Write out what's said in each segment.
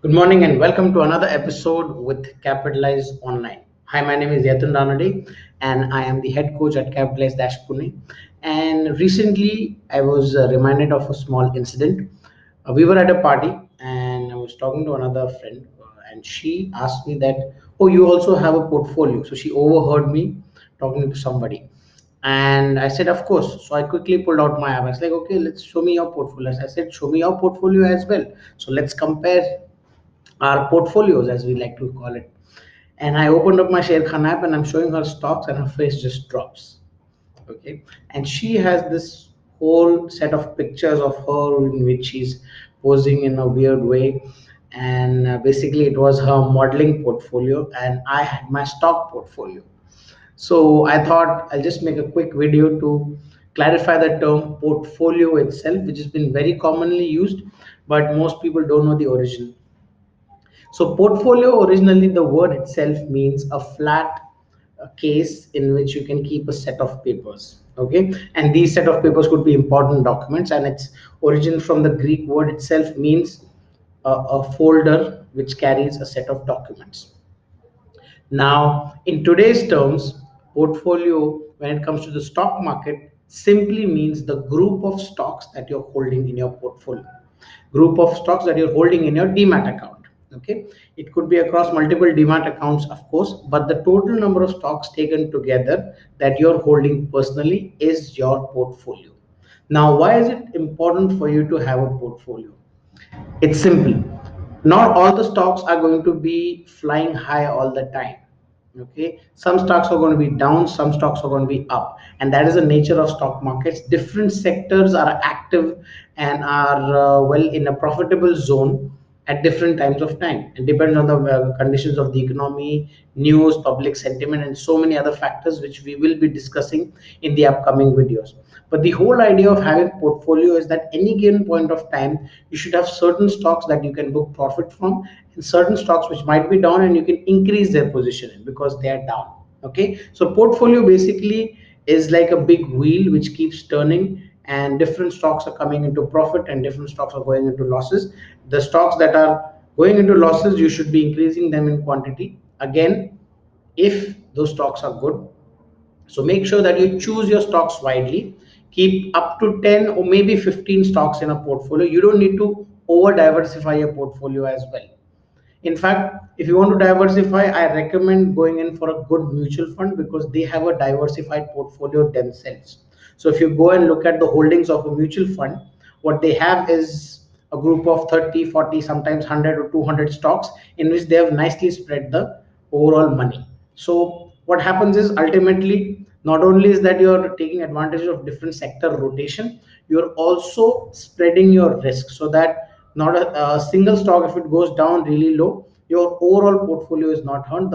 Good morning and welcome to another episode with Capitalize Online. Hi, my name is Yatun Ranade and I am the head coach at Capitalize Pune. And recently I was reminded of a small incident. We were at a party and I was talking to another friend and she asked me that, oh, you also have a portfolio. So she overheard me talking to somebody. And I said, of course. So I quickly pulled out my app. I was like, okay, let's show me your portfolio. I said, show me your portfolio as well. So let's compare our portfolios, as we like to call it. And I opened up my Share Khan app and I'm showing her stocks, and her face just drops. Okay. And she has this whole set of pictures of her in which she's posing in a weird way. And basically, it was her modeling portfolio, and I had my stock portfolio. So I thought I'll just make a quick video to clarify the term portfolio itself, which has been very commonly used, but most people don't know the origin. So portfolio, originally the word itself means a flat case in which you can keep a set of papers. Okay, and these set of papers could be important documents, and its origin from the Greek word itself means a folder which carries a set of documents. Now, in today's terms, portfolio, when it comes to the stock market, simply means the group of stocks that you're holding in your portfolio, group of stocks that you're holding in your DEMAT account. Okay, it could be across multiple DEMAT accounts, of course, but the total number of stocks taken together that you're holding personally is your portfolio. Now, why is it important for you to have a portfolio? It's simple. Not all the stocks are going to be flying high all the time. Okay, some stocks are going to be down, some stocks are going to be up, and that is the nature of stock markets. Different sectors are active and are well in a profitable zone at different times of time. It depends on the conditions of the economy, news, public sentiment, and so many other factors which we will be discussing in the upcoming videos. But the whole idea of having portfolio is that any given point of time you should have certain stocks that you can book profit from, and certain stocks which might be down and you can increase their position in because they are down. Okay, so portfolio basically is like a big wheel which keeps turning, and different stocks are coming into profit and different stocks are going into losses. The stocks that are going into losses, you should be increasing them in quantity again if those stocks are good. So make sure that you choose your stocks widely. Keep up to 10 or maybe 15 stocks in a portfolio. You don't need to over diversify your portfolio as well. In fact, if you want to diversify, I recommend going in for a good mutual fund because they have a diversified portfolio themselves. So if you go and look at the holdings of a mutual fund, what they have is a group of 30, 40, sometimes 100 or 200 stocks in which they have nicely spread the overall money. So what happens is ultimately not only is that you're taking advantage of different sector rotation, you're also spreading your risk so that not a single stock, if it goes down really low, your overall portfolio is not hurt.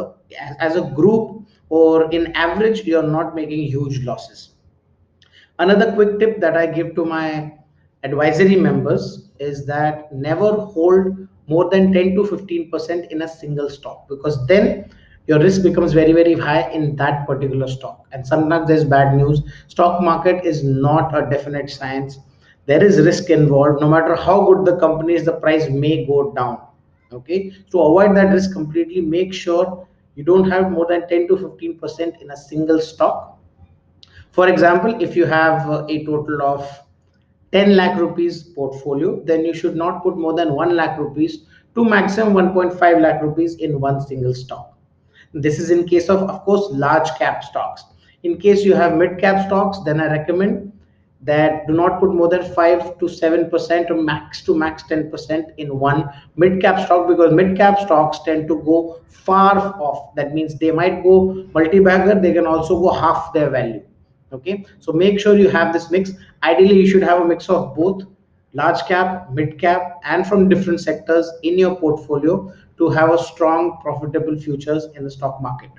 As a group or in average, you're not making huge losses. Another quick tip that I give to my advisory members is that never hold more than 10 to 15% in a single stock, because then your risk becomes very, very high in that particular stock. And sometimes there's bad news. Stock market is not a definite science. There is risk involved. No matter how good the company is, the price may go down. Okay. To avoid that risk completely, make sure you don't have more than 10 to 15% in a single stock. For example, if you have a total of 10 lakh rupees portfolio, then you should not put more than 1 lakh rupees to maximum 1.5 lakh rupees in one single stock. This is in case of course, large cap stocks. In case you have mid cap stocks, then I recommend that do not put more than 5 to 7% or max to max 10% in one mid cap stock, because mid cap stocks tend to go far off. That means they might go multi-bagger, they can also go half their value. Okay, so make sure you have this mix. Ideally you should have a mix of both large cap, mid cap, and from different sectors in your portfolio to have a strong profitable futures in the stock market.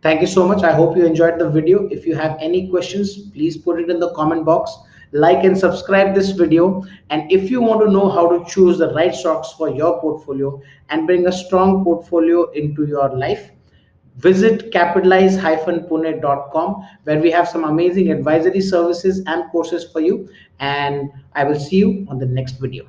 Thank you so much. I hope you enjoyed the video. If you have any questions, please put it in the comment box. Like and subscribe this video. And if you want to know how to choose the right stocks for your portfolio and bring a strong portfolio into your life, visit capitalize-pune.com, where we have some amazing advisory services and courses for you. And I will see you on the next video.